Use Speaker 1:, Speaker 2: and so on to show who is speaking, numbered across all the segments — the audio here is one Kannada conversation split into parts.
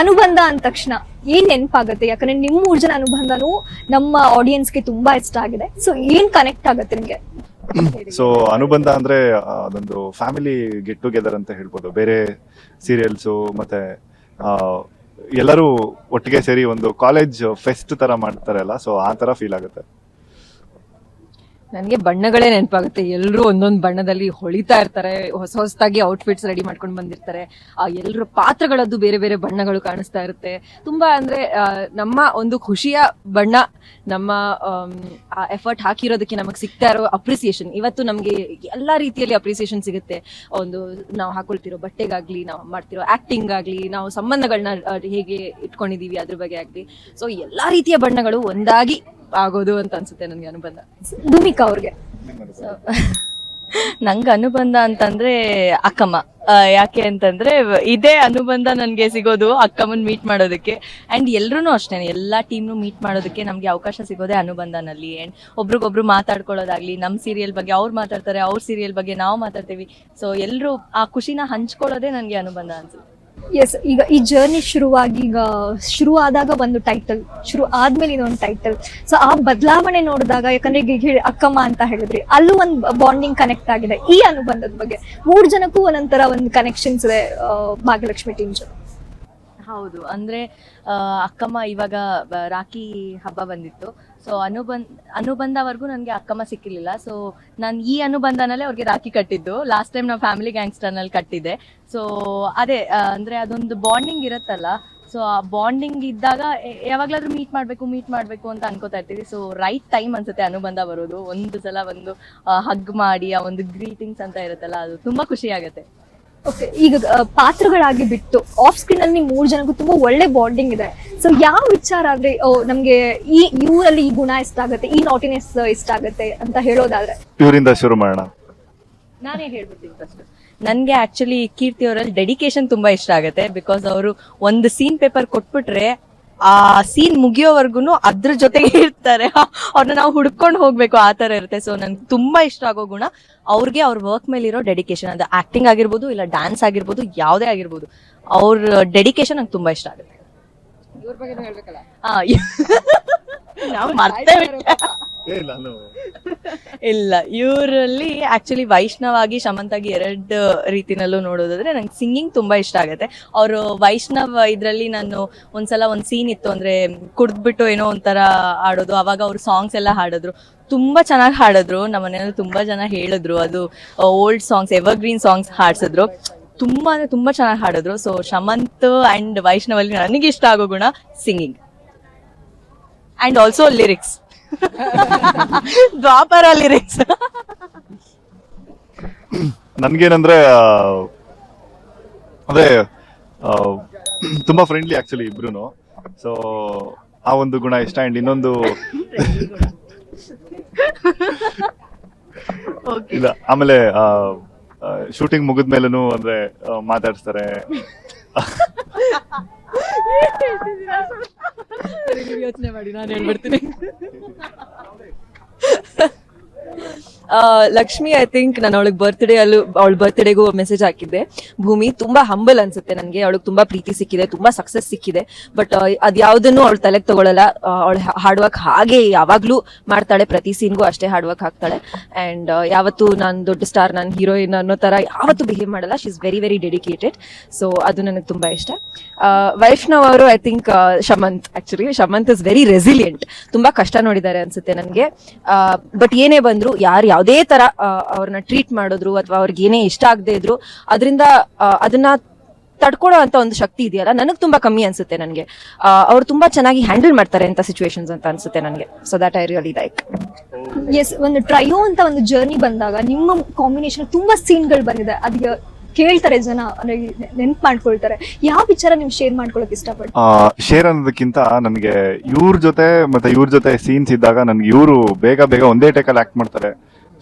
Speaker 1: ಅನುಬಂಧ ಅಂದ ತಕ್ಷಣ ಏನ್ ನೆನಪಾಗತ್ತೆ? ಯಾಕಂದ್ರೆ ನಿಮ್ 3 ಜನ ಅನುಬಂಧನೂ ನಮ್ಮ ಆಡಿಯನ್ಸ್ಗೆ ತುಂಬಾ ಇಷ್ಟ ಆಗಿದೆ. ಸೊ ಏನ್ ಕನೆಕ್ಟ್ ಆಗತ್ತೆ ನಿಮ್ಗೆ?
Speaker 2: ಸೊ ಅನುಬಂಧ ಅಂದ್ರೆ ಅದೊಂದು ಫ್ಯಾಮಿಲಿ ಗೆಟ್ ಟುಗೆದರ್ ಅಂತ ಹೇಳ್ಬೋದು. ಬೇರೆ ಸೀರಿಯಲ್ಸು ಮತ್ತೆ ಎಲ್ಲರೂ ಒಟ್ಟಿಗೆ ಸೇರಿ ಒಂದು ಕಾಲೇಜ್ ಫೆಸ್ಟ್ ತರ ಮಾಡ್ತಾರಲ್ಲ, ಸೊ ಆ ತರ ಫೀಲ್ ಆಗುತ್ತೆ.
Speaker 3: ನನಗೆ ಬಣ್ಣಗಳೇ ನೆನಪಾಗುತ್ತೆ. ಎಲ್ಲರೂ ಒಂದೊಂದು ಬಣ್ಣದಲ್ಲಿ ಹೊಳಿತಾ ಇರ್ತಾರೆ, ಹೊಸದಾಗಿ ಔಟ್ಫಿಟ್ಸ್ ರೆಡಿ ಮಾಡ್ಕೊಂಡು ಬಂದಿರ್ತಾರೆ. ಎಲ್ಲರ ಪಾತ್ರಗಳದ್ದು ಬೇರೆ ಬೇರೆ ಬಣ್ಣಗಳು ಕಾಣಿಸ್ತಾ ಇರುತ್ತೆ. ತುಂಬಾ ಅಂದ್ರೆ ನಮ್ಮ ಒಂದು ಖುಷಿಯ ಬಣ್ಣ, ನಮ್ಮ ಎಫರ್ಟ್ ಹಾಕಿರೋದಕ್ಕೆ ನಮಗೆ ಸಿಗ್ತಾ ಇರೋ ಅಪ್ರಿಸಿಯೇಷನ್. ಇವತ್ತು ನಮಗೆ ಎಲ್ಲಾ ರೀತಿಯಲ್ಲಿ ಅಪ್ರಿಸಿಯೇಷನ್ ಸಿಗುತ್ತೆ. ಒಂದು ನಾವು ಹಾಕೊಳ್ತಿರೋ ಬಟ್ಟೆಗಾಗ್ಲಿ, ನಾವು ಮಾಡ್ತಿರೋ ಆಕ್ಟಿಂಗ್ ಆಗ್ಲಿ, ನಾವು ಸಂಬಂಧಗಳನ್ನ ಹೇಗೆ ಇಟ್ಕೊಂಡಿದೀವಿ ಅದ್ರ ಬಗ್ಗೆ ಆಗ್ಲಿ. ಸೊ ಎಲ್ಲಾ ರೀತಿಯ ಬಣ್ಣಗಳು ಒಂದಾಗಿ ಆಗೋದು ಅಂತ ಅನ್ಸುತ್ತೆ ನನಗೆ ಅನುಬಂಧ.
Speaker 1: ಭೂಮಿಕಾ ಅವ್ರಿಗೆ
Speaker 4: ನಂಗೆ ಅನುಬಂಧ ಅಂತಂದ್ರೆ ಅಕ್ಕಮ್ಮ. ಯಾಕೆ ಅಂತಂದ್ರೆ ಇದೇ ಅನುಬಂಧ ನನ್ಗೆ ಸಿಗೋದು ಅಕ್ಕಮ್ಮನ್ ಮೀಟ್ ಮಾಡೋದಕ್ಕೆ. ಅಂಡ್ ಎಲ್ರು ಅಷ್ಟೇ, ಎಲ್ಲಾ ಟೀಮ್ನು ಮೀಟ್ ಮಾಡೋದಕ್ಕೆ ನಮ್ಗೆ ಅವಕಾಶ ಸಿಗೋದೇ ಅನುಬಂಧನಲ್ಲಿ. ಅಂಡ್ ಒಬ್ರಿಗೊಬ್ರು ಮಾತಾಡ್ಕೊಳ್ಳೋದಾಗ್ಲಿ, ನಮ್ ಸೀರಿಯಲ್ ಬಗ್ಗೆ ಅವ್ರು ಮಾತಾಡ್ತಾರೆ, ಅವ್ರ ಸೀರಿಯಲ್ ಬಗ್ಗೆ ನಾವು ಮಾತಾಡ್ತೀವಿ. ಸೊ ಎಲ್ರು ಆ ಖುಷಿನ ಹಂಚ್ಕೊಳ್ಳೋದೇ ನನ್ಗೆ ಅನುಬಂಧ ಅನ್ಸುತ್ತೆ.
Speaker 1: ಎಸ್, ಈಗ ಈ ಜರ್ನಿ ಶುರುವಾಗಿ, ಈಗ ಶುರು ಆದಾಗ ಒಂದು ಟೈಟಲ್, ಶುರು ಆದ್ಮೇಲೆ ಇನ್ನೊಂದು ಟೈಟಲ್. ಸೊ ಆ ಬದಲಾವಣೆ ನೋಡಿದಾಗ, ಯಾಕಂದ್ರೆ ಈಗ ಅಕ್ಕಮ್ಮ ಅಂತ ಹೇಳಿದ್ರಿ, ಅಲ್ಲೂ ಒಂದು ಬಾಂಡಿಂಗ್ ಕನೆಕ್ಟ್ ಆಗಿದೆ. ಈ ಅನುಬಂಧದ ಬಗ್ಗೆ 3 ಜನಕ್ಕೂ ಒಂದೊಂಥರ ಒಂದು ಕನೆಕ್ಷನ್ಸ್ ಇದೆ ಭಾಗ್ಯಲಕ್ಷ್ಮಿ ಟೀಮ್ ಜೊತೆ.
Speaker 4: ಹೌದು, ಅಂದ್ರೆ ಅಕ್ಕಮ್ಮ ಇವಾಗ ರಾಖಿ ಹಬ್ಬ ಬಂದಿತ್ತು. ಸೊ ಅನುಬಂಧವರೆಗೂ ನನಗೆ ಅಕ್ಕಮ್ಮ ಸಿಕ್ಕಿರ್ಲಿಲ್ಲ. ಸೊ ನಾನು ಈ ಅನುಬಂಧನಲ್ಲೇ ಅವ್ರಿಗೆ ರಾಖಿ ಕಟ್ಟಿದ್ದು. ಲಾಸ್ಟ್ ಟೈಮ್ ನಾವು ಫ್ಯಾಮಿಲಿ ಗ್ಯಾಂಗ್ಸ್ಟರ್ ನಲ್ಲಿ ಕಟ್ಟಿದ್ದೆ. ಸೊ ಅದೇ ಅಂದ್ರೆ ಅದೊಂದು ಬಾಂಡಿಂಗ್ ಇರತ್ತಲ್ಲ. ಸೊ ಆ ಬಾಂಡಿಂಗ್ ಇದ್ದಾಗ ಯಾವಾಗ್ಲಾದ್ರೂ ಮೀಟ್ ಮಾಡ್ಬೇಕು ಅಂತ ಅನ್ಕೋತಾ ಇರ್ತೀವಿ. ಸೊ ರೈಟ್ ಟೈಮ್ ಅನ್ಸುತ್ತೆ ಅನುಬಂಧ ಬರೋದು. ಒಂದು ಸಲ ಒಂದು ಹಗ್ ಮಾಡಿ ಆ ಒಂದು ಗ್ರೀಟಿಂಗ್ಸ್ ಅಂತ ಇರುತ್ತಲ್ಲ, ಅದು ತುಂಬಾ ಖುಷಿ ಆಗತ್ತೆ.
Speaker 1: ಓಕೆ, ಈಗ ಪಾತ್ರಗಳಾಗಿ ಬಿಟ್ಟು ಆಫ್ ಸ್ಕ್ರೀನ್ ಅಲ್ಲಿ 3 ಜನಕ್ಕೂ ತುಂಬಾ ಒಳ್ಳೆ ಬಾಂಡಿಂಗ್ ಇದೆ. ಸೊ ಯಾವ ವಿಚಾರ ಆದ್ರೆ ನಮ್ಗೆ ಈ ಇವರಲ್ಲಿ ಈ ಗುಣ ಇಷ್ಟ ಆಗುತ್ತೆ, ಈ ನಾಟಿನೆಸ್ ಇಷ್ಟ ಆಗುತ್ತೆ ಅಂತ ಹೇಳೋದಾದ್ರೆ
Speaker 2: ಇವರಿಂದ ಶುರು ಮಾಡೋಣ.
Speaker 4: ನಾನೇ ಹೇಳ್ಬಿಡ್ತೀನಿ ಫಸ್ಟ್. ನನ್ಗೆ ಆಕ್ಚುಲಿ ಕೀರ್ತಿ ಅವರಲ್ಲಿ ಡೆಡಿಕೇಶನ್ ತುಂಬಾ ಇಷ್ಟ ಆಗುತ್ತೆ. ಬಿಕಾಸ್ ಅವರು ಒಂದು ಸೀನ್ ಪೇಪರ್ ಕೊಟ್ಬಿಟ್ರೆ ಆ ಸೀನ್ ಮುಗಿಯೋವರೆಗೂ ಅದ್ರ ಜೊತೆಗೆ ಇರ್ತಾರೆ. ಅವ್ರನ್ನ ನಾವು ಹುಡ್ಕೊಂಡು ಹೋಗ್ಬೇಕು, ಆ ತರ ಇರುತ್ತೆ. ಸೊ ನನ್ಗೆ ತುಂಬಾ ಇಷ್ಟ ಆಗೋ ಗುಣ ಅವ್ರಿಗೆ ಅವ್ರ ವರ್ಕ್ ಮೇಲೆ ಇರೋ ಡೆಡಿಕೇಶನ್. ಅದು ಆಕ್ಟಿಂಗ್ ಆಗಿರ್ಬೋದು, ಇಲ್ಲ ಡ್ಯಾನ್ಸ್ ಆಗಿರ್ಬೋದು, ಯಾವುದೇ ಆಗಿರ್ಬೋದು, ಅವ್ರ ಡೆಡಿಕೇಶನ್ ನಂಗೆ ತುಂಬಾ ಇಷ್ಟ ಆಗುತ್ತೆ.
Speaker 3: ಇವ್ರ ಬಗ್ಗೆ ಹೇಳ್ಬೇಕಲ್ಲ,
Speaker 4: ನಾವು ಮರ್ತೇ ಇಲ್ಲ. ಇವರಲ್ಲಿ ಆಕ್ಚುಲಿ ವೈಷ್ಣವಾಗಿ, ಶಮಂತಾಗಿ 2 ರೀತಿನಲ್ಲೂ ನೋಡೋದಾದ್ರೆ ನಂಗೆ ಸಿಂಗಿಂಗ್ ತುಂಬಾ ಇಷ್ಟ ಆಗುತ್ತೆ. ಅವರು ವೈಷ್ಣವ್ ಇದ್ರಲ್ಲಿ ನಾನು ಒಂದ್ಸಲ ಒಂದ್ ಸೀನ್ ಇತ್ತು, ಅಂದ್ರೆ ಕುಡ್ದ್ಬಿಟ್ಟು ಏನೋ ಒಂಥರ ಆಡೋದು. ಅವಾಗ ಅವ್ರು ಸಾಂಗ್ಸ್ ಎಲ್ಲ ಹಾಡಿದ್ರು, ತುಂಬಾ ಚೆನ್ನಾಗಿ ಹಾಡಿದ್ರು. ನಮ್ಮ ಮನೆಯಲ್ಲಿ ತುಂಬಾ ಜನ ಹೇಳಿದ್ರು, ಅದು ಓಲ್ಡ್ ಸಾಂಗ್ಸ್, ಎವರ್ಗ್ರೀನ್ ಸಾಂಗ್ಸ್ ಹಾಡ್ಸಿದ್ರು. ತುಂಬಾ ಅಂದ್ರೆ ತುಂಬಾ ಚೆನ್ನಾಗಿ ಹಾಡಿದ್ರು. ಸೊ ಶಮಂತ್ ಅಂಡ್ ವೈಷ್ಣವ್ ಅಲ್ಲಿ ನನಗೆ ಇಷ್ಟ ಆಗೋ ಗುಣ ಸಿಂಗಿಂಗ್ ಅಂಡ್ ಆಲ್ಸೋ ಲಿರಿಕ್ಸ್. ದ್ವಾಪರ ಲಿರಿಕ್ಸ್.
Speaker 2: ನನ್ಗೇನಂದ್ರೆ ಅದೇ ತುಂಬಾ ಫ್ರೆಂಡ್ಲಿ ಆಕ್ಚುಲಿ ಇಬ್ರು. ಸೊ ಆ ಒಂದು ಗುಣ ಇಷ್ಟ. ಅಂಡ್ ಇನ್ನೊಂದು ಇಲ್ಲ, ಆಮೇಲೆ ಶೂಟಿಂಗ್ ಮುಗಿದ್ಮೇಲೂ ಅಂದ್ರೆ ಮಾತಾಡ್ಸ್ತಾರೆ.
Speaker 3: ಯೋಚನೆ ಮಾಡಿ, ನಾನು ಹೇಳ್ಬಿಡ್ತೀನಿ. ಲಕ್ಷ್ಮಿ, ಐ ಥಿಂಕ್ ನಾನು ಅವಳಿಗೆ ಅವಳ ಬರ್ತ್ಡೇಗೂ ಮೆಸೇಜ್ ಹಾಕಿದ್ದೆ. ಭೂಮಿ ತುಂಬಾ ಹಂಬಲ್ ಅನ್ಸುತ್ತೆ ನನಗೆ. ಅವಳಿಗೆ ತುಂಬಾ ಪ್ರೀತಿ ಸಿಕ್ಕಿದೆ, ತುಂಬಾ ಸಕ್ಸಸ್ ಸಿಕ್ಕಿದೆ. ಬಟ್ ಅದ್ಯಾವ್ದನ್ನು ಅವಳು ತಲೆಗೆ ತಗೊಳಲ್ಲ. ಅವಳು ಹಾರ್ಡ್ ವರ್ಕ್ ಹಾಗೆ ಯಾವಾಗ್ಲೂ ಮಾಡ್ತಾಳೆ, ಪ್ರತಿ ಸೀನ್ಗೂ ಅಷ್ಟೇ ಹಾರ್ಡ್ ವರ್ಕ್ ಹಾಕ್ತಾಳೆ. ಅಂಡ್ ಯಾವತ್ತು ನಾನು ದೊಡ್ಡ ಸ್ಟಾರ್, ನಾನು ಹೀರೋಯಿನ್ ಅನ್ನೋ ತರ ಯಾವತ್ತು ಬಿಹೇವ್ ಮಾಡಲ್ಲ. She is very very dedicated. So ಅದು ನನಗೆ ತುಂಬಾ ಇಷ್ಟ. ವೈಷ್ಣವ್ ಅವರು, I think actually Shamanth is very resilient. ತುಂಬಾ ಕಷ್ಟ ನೋಡಿದ್ದಾರೆ ಅನ್ಸುತ್ತೆ ನನಗೆ. ಬಟ್ ಏನೇ ಬಂದ್ರು, ಯಾವುದೇ ತರ ಅವ್ರನ್ನ ಟ್ರೀಟ್ ಮಾಡಿದ್ರು ಅಥವಾ ಅವ್ರಿಗೆ ಏನೇ ಇಷ್ಟ ಆಗದೆ ಇದ್ರು, ಅದರಿಂದ ಅದನ್ನ ತಡ್ಕೊಳ್ಳೋ ಅಂತ ಒಂದು ಶಕ್ತಿ ಇದೆಯಲ್ಲ, ನನಗೆ ತುಂಬಾ ಕಮ್ಮಿ ಅನ್ಸುತ್ತೆ. ನನಗೆ ಅವ್ರು ತುಂಬಾ ಚೆನ್ನಾಗಿ ಹ್ಯಾಂಡಲ್ ಮಾಡ್ತಾರೆ ಅಂತ ಸಿಚುವೇಶನ್ಸ್ ಅಂತ ಅನ್ಸುತ್ತೆ ನನಗೆ. So that I really like.
Speaker 1: Yes, ಒಂದು ಟ್ರಯೋ ಅಂತ ಒಂದು ಜರ್ನಿ ಬಂದಾಗ ನಿಮ್ಮ ಕಾಂಬಿನೇಷನ್ ತುಂಬಾ ಸೀನ್ಗಳು ಬಂದಿದೆ. ಅದಕ್ಕೆ ಕೇಳ್ತಾರೆ ಜನ, ಅಂದ್ರೆ ನೆನ್ಪು ಮಾಡ್ಕೊಳ್ತಾರೆ. ಯಾವ ವಿಚಾರ ನೀವು ಶೇರ್ ಮಾಡ್ಕೊಳಕ್ ಇಷ್ಟಪಡ್ತೀವಿ?
Speaker 2: ಶೇರ್ ಅನ್ನೋದಕ್ಕಿಂತ ನನಗೆ ಇವ್ರ ಜೊತೆ ಸೀನ್ಸ್ ಇದ್ದಾಗ ನನ್ಗೆ ಇವರು ಬೇಗ ಒಂದೇ ಟೇಕಲ್ಲಿ ಆಕ್ಟ್ ಮಾಡ್ತಾರೆ.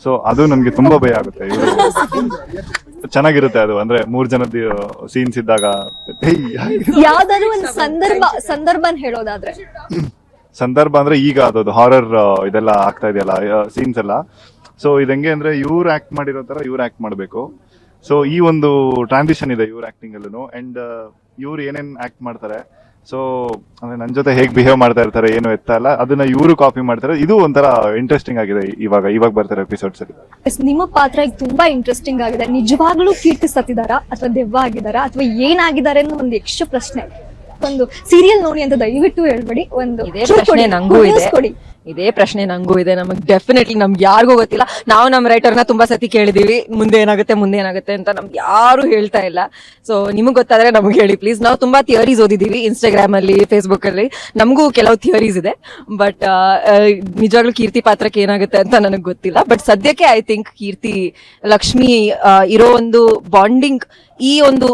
Speaker 2: ಸೊ ಅದು ನನ್ಗೆ ತುಂಬಾ ಭಯ ಆಗುತ್ತೆ. ಚೆನ್ನಾಗಿರುತ್ತೆ ಅದು, ಅಂದ್ರೆ 3 ಜನದ ಸೀನ್ಸ್ ಇದ್ದಾಗ.
Speaker 1: ಯಾವ್ದಾದ್ರು ಒಂದು ಸಂದರ್ಭ ಹೇಳೋದಾದ್ರೆ,
Speaker 2: ಸಂದರ್ಭ ಅಂದ್ರೆ ಈಗ ಅದು ಹಾರರ್ ಇದೆಲ್ಲ ಆಗ್ತಾ ಇದೆಯಲ್ಲ ಸೀನ್ಸ್ ಎಲ್ಲ. ಸೊ ಇದಂಗೆ ಅಂದ್ರೆ ಇವ್ರು ಆಕ್ಟ್ ಮಾಡಿರೋ ತರ ಇವ್ರು ಆಕ್ಟ್ ಮಾಡ್ಬೇಕು. ಸೊ ಈ ಒಂದು ಟ್ರಾನ್ಸಿಷನ್ ಇದೆ ಇವ್ರ ಆಕ್ಟಿಂಗ್ ಅಲ್ಲೂ. ಅಂಡ್ ಇವ್ರು ಏನೇನ್ ಆಕ್ಟ್ ಮಾಡ್ತಾರೆ, ಸೊ ಅಂದ್ರೆ ನನ್ನ ಜೊತೆ ಹೇಗ್ ಬಿಹೇವ್ ಮಾಡ್ತಾ ಇರ್ತಾರೆ, ಏನು ಎತ್ತ ಅಲ್ಲ ಅದನ್ನ ಇವರು ಕಾಪಿ ಮಾಡ್ತಾರೆ. ಇದು ಒಂಥರ ಇಂಟ್ರೆಸ್ಟಿಂಗ್ ಆಗಿದೆ ಇವಾಗ ಬರ್ತಾರೆ ಎಪಿಸೋಡ್ಸ್ ಅಲ್ಲಿ.
Speaker 1: ನಿಮ್ಮ ಪಾತ್ರ ಈಗ ತುಂಬಾ ಇಂಟ್ರೆಸ್ಟಿಂಗ್ ಆಗಿದೆ. ನಿಜವಾಗ್ಲೂ ಕೀರ್ತಿ ಸತ್ತಿದಾರಾ ಅಥವಾ ದೆವ್ವ ಆಗಿದಾರಾ ಅಥವಾ ಏನಾಗಿದ್ದಾರೆ ಅನ್ನೋ ಒಂದು ಯಕ್ಷ ಪ್ರಶ್ನೆ. ಒಂದು ಸೀರಿಯಲ್ ನೋಡಿ ಅಂತ ದಯವಿಟ್ಟು ಹೇಳ್ಬೇಡಿ. ಒಂದು
Speaker 3: ಇದೇ ಪ್ರಶ್ನೆ ನಂಗೂ ಇದೆ. ಇದೇ ಪ್ರಶ್ನೆ ನಂಗೂ ಇದೆ. ನಮಗ್ ಡೆಫಿನೆಟ್ಲಿ ನಮ್ಗೆ ಯಾರಿಗೂ ಗೊತ್ತಿಲ್ಲ. ನಾವು ನಮ್ಮ ರೈಟರ್ನ ತುಂಬಾ ಸತಿ ಕೇಳಿದೀವಿ, ಮುಂದೆ ಏನಾಗುತ್ತೆ ಅಂತ ನಮ್ಗೆ ಯಾರು ಹೇಳ್ತಾ ಇಲ್ಲ. ಸೊ ನಿಮಗ್ ಗೊತ್ತಾದ್ರೆ ನಮ್ಗೆ ಹೇಳಿ ಪ್ಲೀಸ್. ನಾವು ತುಂಬಾ ಥಿಯರೀಸ್ ಓದಿದೀವಿ ಇನ್ಸ್ಟಾಗ್ರಾಮ್ ಅಲ್ಲಿ, ಫೇಸ್ಬುಕ್ ಅಲ್ಲಿ. ನಮಗೂ ಕೆಲವು ಥಿಯರೀಸ್ ಇದೆ, ಬಟ್ ನಿಜವಾಗ್ಲೂ ಕೀರ್ತಿ ಪಾತ್ರಕ್ಕೆ ಏನಾಗುತ್ತೆ ಅಂತ ನನಗೆ ಗೊತ್ತಿಲ್ಲ. ಬಟ್ ಸದ್ಯಕ್ಕೆ ಐ ಥಿಂಕ್ ಕೀರ್ತಿ ಲಕ್ಷ್ಮಿ ಇರೋ ಒಂದು ಬಾಂಡಿಂಗ್, ಈ ಒಂದು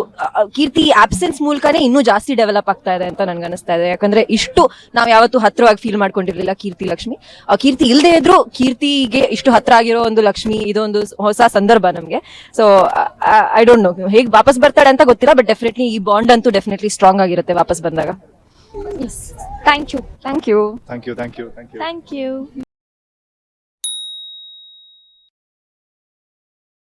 Speaker 3: ಕೀರ್ತಿ ಆಬ್ಸೆನ್ಸ್ ಮೂಲಕನೇ ಇನ್ನೂ ಜಾಸ್ತಿ ಡೆವಲಪ್ ಆಗ್ತಾ ಇದೆ ಅಂತ ನನ್ಗೆ ಅನಿಸ್ತಾ ಇದೆ. ಯಾಕಂದ್ರೆ ಇಷ್ಟು ನಾವ್ ಯಾವತ್ತೂ ಹತ್ರವಾಗಿ ಫೀಲ್ ಮಾಡ್ಕೊಂಡಿರ್ಲಿಲ್ಲ ಕೀರ್ತಿ ಲಕ್ಷ್ಮಿ. ಕೀರ್ತಿ ಇಲ್ಲದೆ ಇದ್ರು ಕೀರ್ತಿಗೆ ಇಷ್ಟು ಹತ್ರ ಆಗಿರೋ ಒಂದು ಲಕ್ಷ್ಮಿ, ಇದೊಂದು ಹೊಸ ಸಂದರ್ಭ ನಮ್ಗೆ. ಸೊ ಐ ಡೋಂಟ್ ನೋ ಹೇಗ್ ವಾಪಸ್ ಬರ್ತಾಳೆ ಅಂತ ಗೊತ್ತಿಲ್ಲ, ಬಟ್ ಡೆಫಿನೆಟ್ಲಿ ಈ ಬಾಂಡ್ ಅಂತೂ ಡೆಫಿನೆಟ್ಲಿ ಸ್ಟ್ರಾಂಗ್ ಆಗಿರುತ್ತೆ ವಾಪಸ್ ಬಂದಾಗ.
Speaker 1: Thank you.
Speaker 3: Thank you.
Speaker 2: Thank you.
Speaker 4: Thank you.